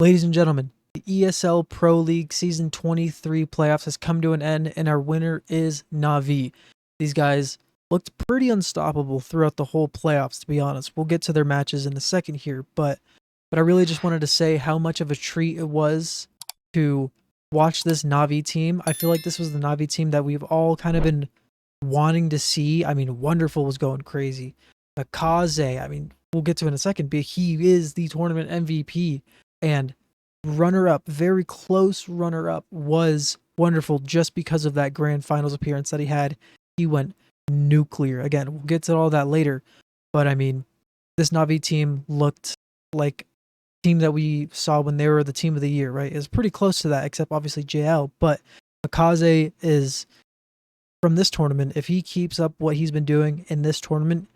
Ladies and gentlemen, the ESL Pro League Season 23 playoffs has come to an end, and our winner is NAVI. These guys looked pretty unstoppable throughout the whole playoffs, to be honest. We'll get to their matches in a second here, but I really just wanted to say how much of a treat it was to watch this NAVI team. I feel like this was the NAVI team that we've all kind of been wanting to see. I mean, Wonderful was going crazy. Makaze, I mean, we'll get to in a second, but he is the tournament MVP. And runner-up, very close runner-up, was Wonderful just because of that grand finals appearance that he had. He went nuclear. Again, we'll get to all that later. But I mean, this Navi team looked like a team that we saw when they were the team of the year, right? It's pretty close to that, except obviously JL. But Makaze is, from this tournament, if he keeps up what he's been doing in this tournament,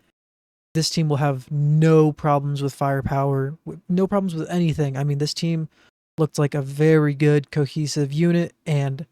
this team will have no problems with firepower, no problems with anything. I mean, this team looked like a very good, cohesive unit, and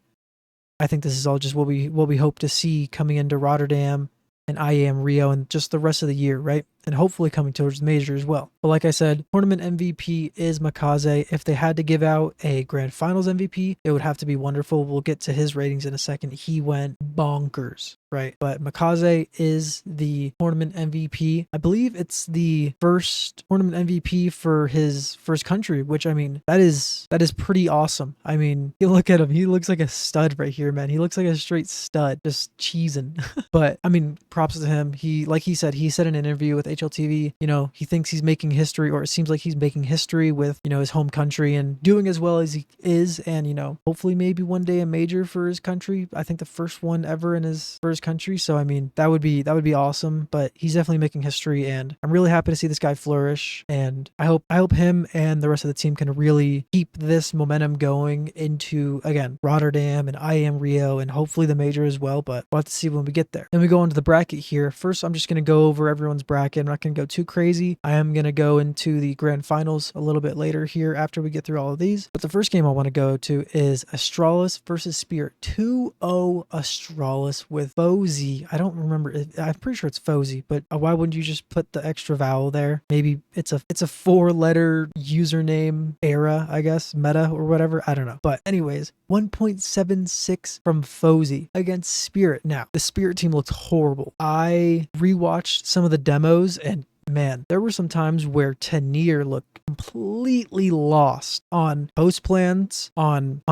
I think this is all just what we hope to see coming into Rotterdam and IAM Rio and just the rest of the year, right? And hopefully coming towards the major as well. But like I said, tournament MVP is Makaze. If they had to give out a grand finals MVP, it would have to be Wonderful. We'll get to his ratings in a second. He went bonkers, right? But Makaze is the tournament MVP. I believe it's the first tournament MVP for his first country, which, I mean, that is pretty awesome. I mean, you look at him, he looks like a stud right here, man. He looks like a straight stud, just cheesing. But I mean, props to him. Like he said in an interview with HLTV, you know, he thinks he's making history, or it seems like he's making history with, you know, his home country and doing as well as he is. And, you know, hopefully maybe one day a major for his country. I think the first one ever for his country. So, I mean, that would be awesome, but he's definitely making history, and I'm really happy to see this guy flourish. And I hope him and the rest of the team can really keep this momentum going into, again, Rotterdam and IAM Rio and hopefully the major as well, but we'll have to see when we get there. Then we go into the bracket here. First, I'm just going to go over everyone's bracket. I'm not going to go too crazy. I am going to go into the grand finals a little bit later here after we get through all of these. But the first game I want to go to is Astralis versus Spirit. 2-0 Astralis with Fozy. I don't remember. I'm pretty sure it's Fozy, but why wouldn't you just put the extra vowel there? Maybe it's a 4-letter username era, I guess, meta or whatever. I don't know. But anyways, 1.76 from Fozy against Spirit. Now, the Spirit team looks horrible. I rewatched some of the demos, and man, there were some times where Tanir looked completely lost on post plans, on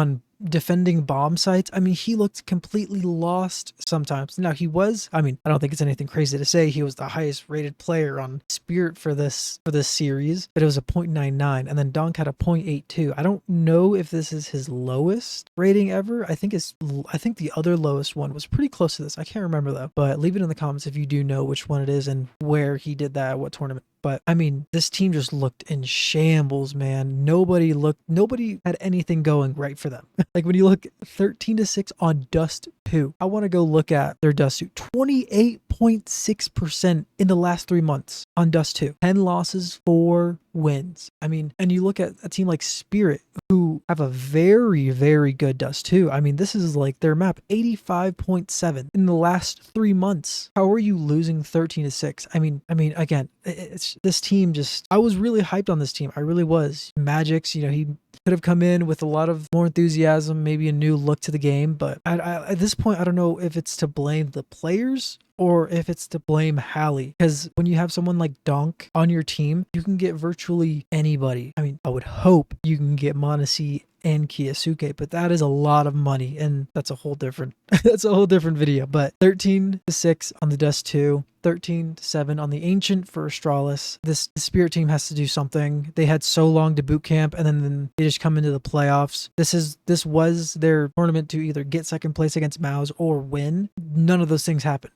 defending bomb sites. I mean, he looked completely lost sometimes. Now, I don't think it's anything crazy to say he was the highest rated player on Spirit for this series, but it was a 0.99, and then Donk had a 0.82. I don't know if this is his lowest rating ever. I think the other lowest one was pretty close to this. I can't remember though, but leave it in the comments if you do know which one it is and where he did that at what tournament. But I mean, this team just looked in shambles, man. Nobody had anything going right for them. Like when you look 13-6 on Dust 2, I want to go look at their Dust 2. 28.6% in the last 3 months on Dust 2. 10 losses, 4 wins. I mean, and you look at a team like Spirit, who have a very, very good Dust 2. I mean, this is like their map, 85.7 in the last 3 months. How are you losing 13-6? I mean, again, it's this team just, I was really hyped on this team. I really was. Magix, you know, he could have come in with a lot of more enthusiasm, maybe a new look to the game, but at this point, I don't know if it's to blame the players or if it's to blame Hallie. Because when you have someone like Donk on your team, you can get virtually anybody. I mean, I would hope you can get Monesi and Kiyosuke, but that is a lot of money, and that's a whole different video. But 13-6 on the Dust 2, 13-7 on the Ancient for Astralis. This Spirit team has to do something. They had so long to boot camp, and then they just come into the playoffs. This was their tournament to either get second place against Maus or win. None of those things happened.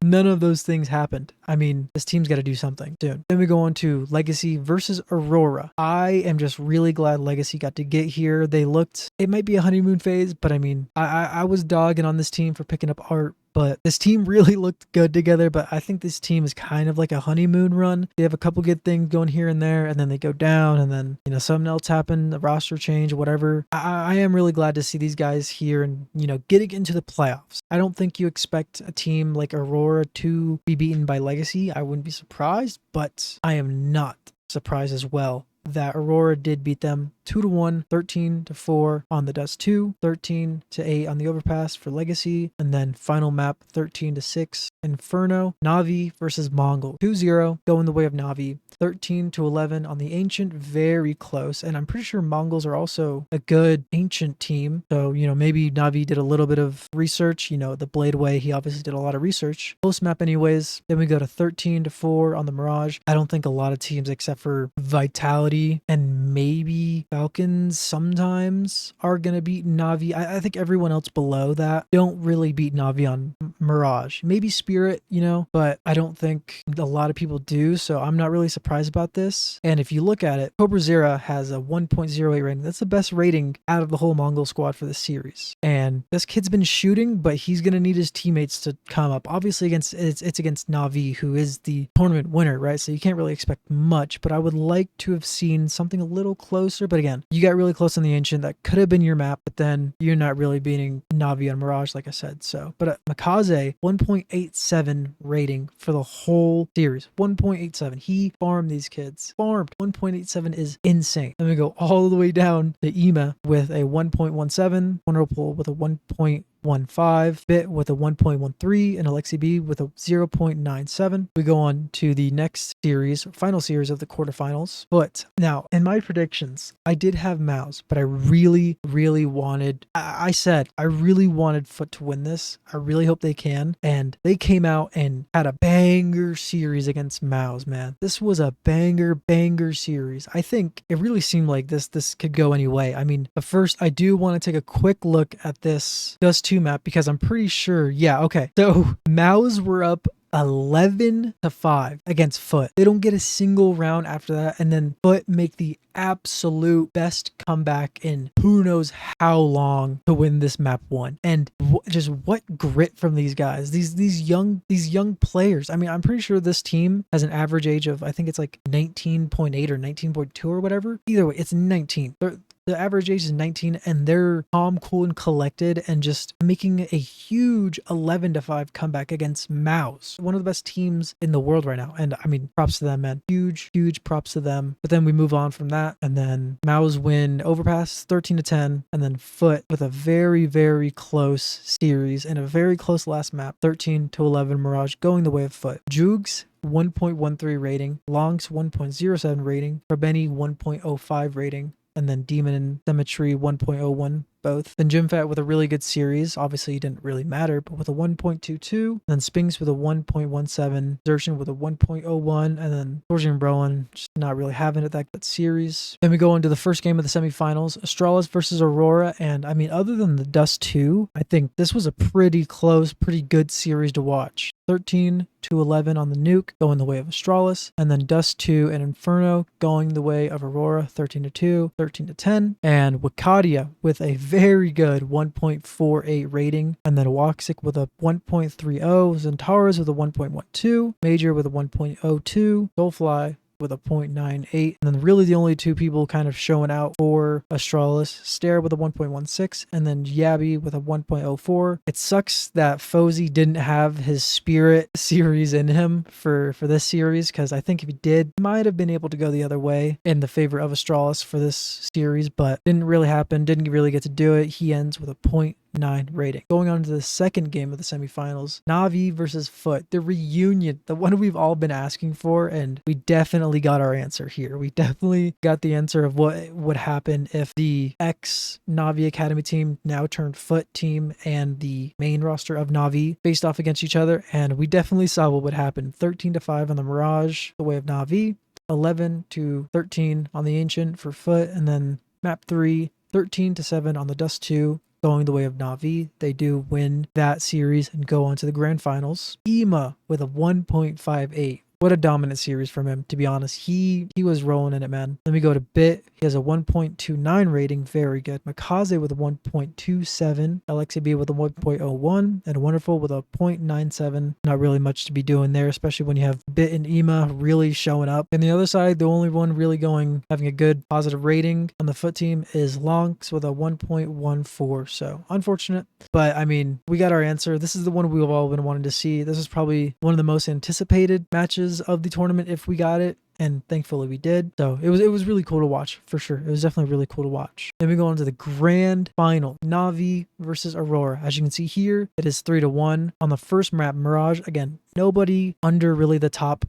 None of those things happened. I mean, this team's got to do something soon. Then we go on to Legacy versus Aurora. I am just really glad Legacy got to get here. It might be a honeymoon phase, but I mean, I was dogging on this team for picking up Art, but this team really looked good together. But I think this team is kind of like a honeymoon run. They have a couple good things going here and there, and then they go down, and then, you know, something else happened, the roster change, whatever. I am really glad to see these guys here and, you know, getting into the playoffs. I don't think you expect a team like Aurora to be beaten by Legacy. I wouldn't be surprised, but I am not surprised as well that Aurora did beat them 2-1, 13-4 on the Dust 2, 13-8 on the Overpass for Legacy, and then final map 13-6 Inferno. NAVI versus Mongol. 2-0 going the way of NAVI. 13-11 on the Ancient, very close. And I'm pretty sure Mongols are also a good Ancient team. So, maybe NAVI did a little bit of research. The Blade Way, he obviously did a lot of research. Close map anyways. Then we go to 13-4 on the Mirage. I don't think a lot of teams except for Vitality and maybe Falcons sometimes are going to beat NAVI. I think everyone else below that don't really beat NAVI on Mirage. Maybe Spirit, but I don't think a lot of people do. So I'm not really surprised about this. And if you look at it, Cobra Zera has a 1.08 rating. That's the best rating out of the whole Mongol squad for this series. And this kid's been shooting, but he's going to need his teammates to come up. Obviously, it's against NAVI, who is the tournament winner, right? So you can't really expect much, but I would like to have seen something a little closer. But again, you got really close on the Ancient. That could have been your map, but then you're not really beating NAVI on Mirage, like I said. So, but Makaze, 1.87 rating for the whole series. 1.87. He farmed these kids. Farmed. 1.87 is insane. Then we go all the way down to Ema with a 1.17, Wonderful with a 1.15, Bit with a 1.13, and Alexi B with a 0.97. We go on to the next series, final series of the quarterfinals. But now, in my predictions, I did have Mouse, but I really, really wanted, I said, I really wanted Foot to win this. I really hope they can. And they came out and had a banger series against Mouse, man. This was a banger series. I think it really seemed like this could go any way. I mean, but first, I do want to take a quick look at this Dust 2 map because I'm pretty sure, yeah, okay. So, Mouse were up 11-5 against Foot. They don't get a single round after that, and then Foot make the absolute best comeback in who knows how long to win this map 1. And just what grit from these guys, these young players. I mean, I'm pretty sure this team has an average age of, I think it's like 19.8 or 19.2 or whatever. Either way, it's 19. The average age is 19, and they're calm, cool, and collected, and just making a huge 11-5 comeback against Mouse, one of the best teams in the world right now. And I mean, props to them, man. Huge props to them. But then we move on from that, and then Mouse win Overpass 13-10, and then Foot with a very close series and a very close last map, 13-11 Mirage, going the way of Foot. Jugs 1.13 rating, Longs 1.07 rating, Rabeni 1.05 rating, and then Demon and Symmetry 1.01 both. Then Jimfat with a really good series. Obviously, it didn't really matter, but with a 1.22. Then Spinks with a 1.17. Xertion with a 1.01. And then Torsion and Browan just not really having it that series. Then we go into the first game of the semifinals. Astralis versus Aurora. And I mean, other than the Dust 2, I think this was a pretty close, pretty good series to watch. 13-11 on the Nuke, going the way of Astralis, and then Dust 2 and Inferno going the way of Aurora, 13-2, 13-10, and Wakadia with a very good 1.48 rating, and then Waxic with a 1.30, Zentaurus with a 1.12, Major with a 1.02, Soulfly with a 0.98, and then really the only two people kind of showing out for Astralis, Stare with a 1.16, and then Yabby with a 1.04. It sucks that Fozy didn't have his Spirit series in him for this series, because I think if he did, he might have been able to go the other way in the favor of Astralis for this series, but didn't really happen, didn't really get to do it. He ends with a 0.9 rating. Going on to the second game of the semifinals, Navi versus Foot, the reunion, the one we've all been asking for, and we definitely got our answer here. We definitely got the answer of what would happen if the ex-Navi Academy team, now turned Foot team, and the main roster of Navi faced off against each other, and we definitely saw what would happen. 13-5 on the Mirage, the way of Navi, 11-13 on the Ancient for Foot, and then map 3, 13-7 on the Dust 2, going the way of Navi. They do win that series and go on to the grand finals. Ema with a 1.58. What a dominant series from him, to be honest. He was rolling in it, man. Then we go to Bit. He has a 1.29 rating. Very good. Makaze with a 1.27. Alexi B with a 1.01. And Wonderful with a 0.97. Not really much to be doing there, especially when you have Bit and Ema really showing up. And the other side, the only one really having a good positive rating on the Foot team is Lonks with a 1.14. So, unfortunate. But, I mean, we got our answer. This is the one we've all been wanting to see. This is probably one of the most anticipated matches of the tournament if we got it. and thankfully we did. So it was really cool to watch for sure. It was definitely really cool to watch. Then we go on to the grand final, NAVI versus Aurora. As you can see here, it is 3-1 on the first map. Mirage, again, nobody under really the top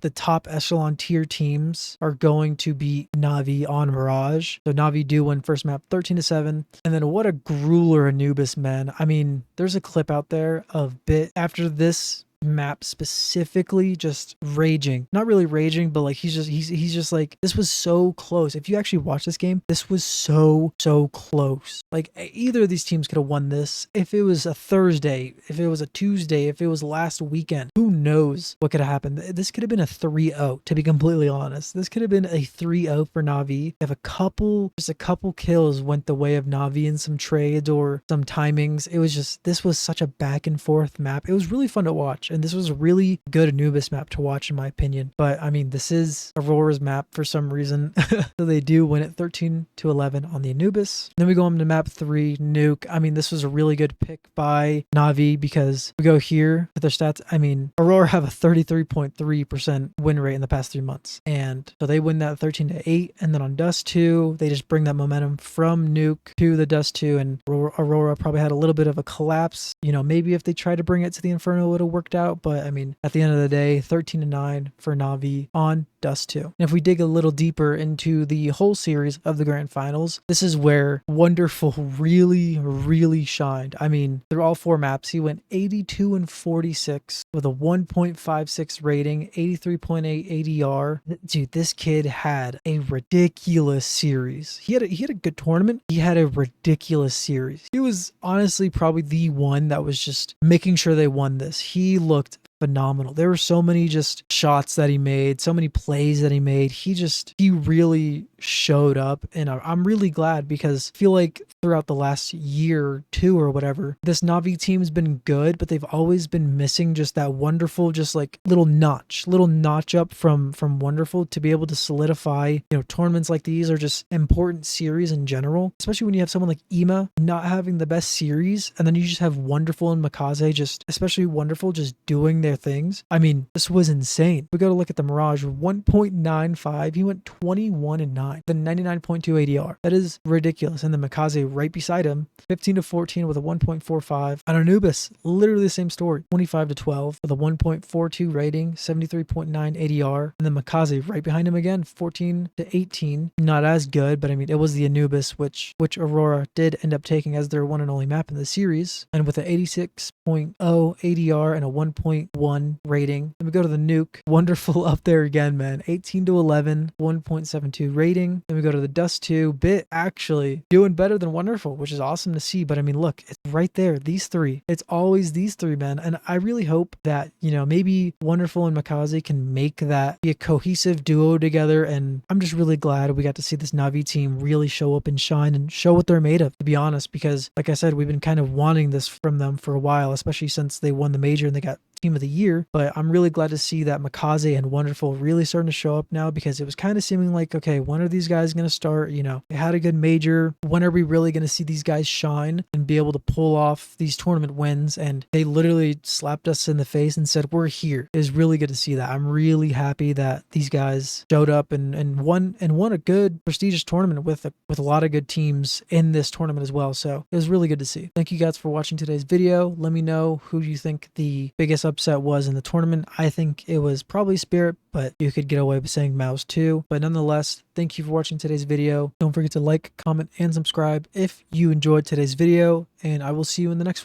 echelon tier teams are going to beat NAVI on Mirage. So NAVI do win first map 13-7. And then what a grueler Anubis, man. I mean, there's a clip out there of Bit after this map specifically just raging, not really raging, but like he's just like, this was so close. If you actually watch this game, this was so close. Like either of these teams could have won this. If it was a Thursday, if it was a Tuesday, if it was last weekend, who knows what could have happened. This could have been a 3-0, to be completely honest. This could have been a 3-0 for NAVI. If just a couple kills went the way of NAVI in some trades or some timings. It was just, this was such a back and forth map. It was really fun to watch. And this was a really good Anubis map to watch in my opinion. But I mean, this is Aurora's map for some reason. So they do win it 13-11 on the Anubis. Then we go on to map 3, Nuke. I mean, this was a really good pick by NAVI because we go here with their stats. I mean, Aurora have a 33.3% win rate in the past 3 months. And so they win that 13-8. And then on Dust 2, they just bring that momentum from Nuke to the Dust 2. And Aurora probably had a little bit of a collapse. You know, maybe if they tried to bring it to the Inferno, it would have worked out. But I mean, at the end of the day, 13-9 for NAVI on Dust 2. And if we dig a little deeper into the whole series of the grand finals, this is where Wonderful really shined. I mean, through all 4 maps, he went 82-46 with a 1.56 rating, 83.8 ADR. Dude, this kid had a ridiculous series. He had a good tournament. He had a ridiculous series. He was honestly probably the one that was just making sure they won this. He looked phenomenal. There were so many just shots that he made, so many plays that he made. He really showed up, and I'm really glad because I feel like throughout the last year or 2 or whatever, this NAVI team's been good, but they've always been missing just that Wonderful, just like little notch up from Wonderful to be able to solidify, you know, tournaments like these are just important series in general, especially when you have someone like Ema not having the best series, and then you just have Wonderful and Makaze just, especially Wonderful, just doing their things. I mean, this was insane. We got to look at the Mirage, 1.95. He went 21-9. The 99.2 ADR. That is ridiculous. And the Makaze right beside him, 15-14 with a 1.45. And Anubis, literally the same story, 25-12 with a 1.42 rating, 73.9 ADR. And then Makaze right behind him again, 14-18. Not as good, but I mean, it was the Anubis, which Aurora did end up taking as their one and only map in the series. And with an 86.0 ADR and a 1.1 rating. Then we go to the Nuke. Wonderful up there again, man. 18-11, 1.72 rating. Then we go to the Dust 2. Bit actually doing better than Wonderful, which is awesome to see. But I mean, look, it's right there. These 3. It's always these 3, man. And I really hope that, you know, maybe Wonderful and Makaze can make that be a cohesive duo together. And I'm just really glad we got to see this NAVI team really show up and shine and show what they're made of, to be honest, because like I said, we've been kind of wanting this from them for a while, especially since they won the major and they got Team of the Year. But I'm really glad to see that Makaze and Wonderful really starting to show up now, because it was kind of seeming like, okay, when are these guys going to start? You know, they had a good major. When are we really going to see these guys shine and be able to pull off these tournament wins? And they literally slapped us in the face and said, we're here. It was really good to see that. I'm really happy that these guys showed up and won a good prestigious tournament with a lot of good teams in this tournament as well. So it was really good to see. Thank you guys for watching today's video. Let me know who you think the biggest upset was in the tournament. I think it was probably Spirit, but you could get away with saying Mouse too. But nonetheless, thank you for watching today's video. Don't forget to like, comment, and subscribe if you enjoyed today's video, and I will see you in the next one.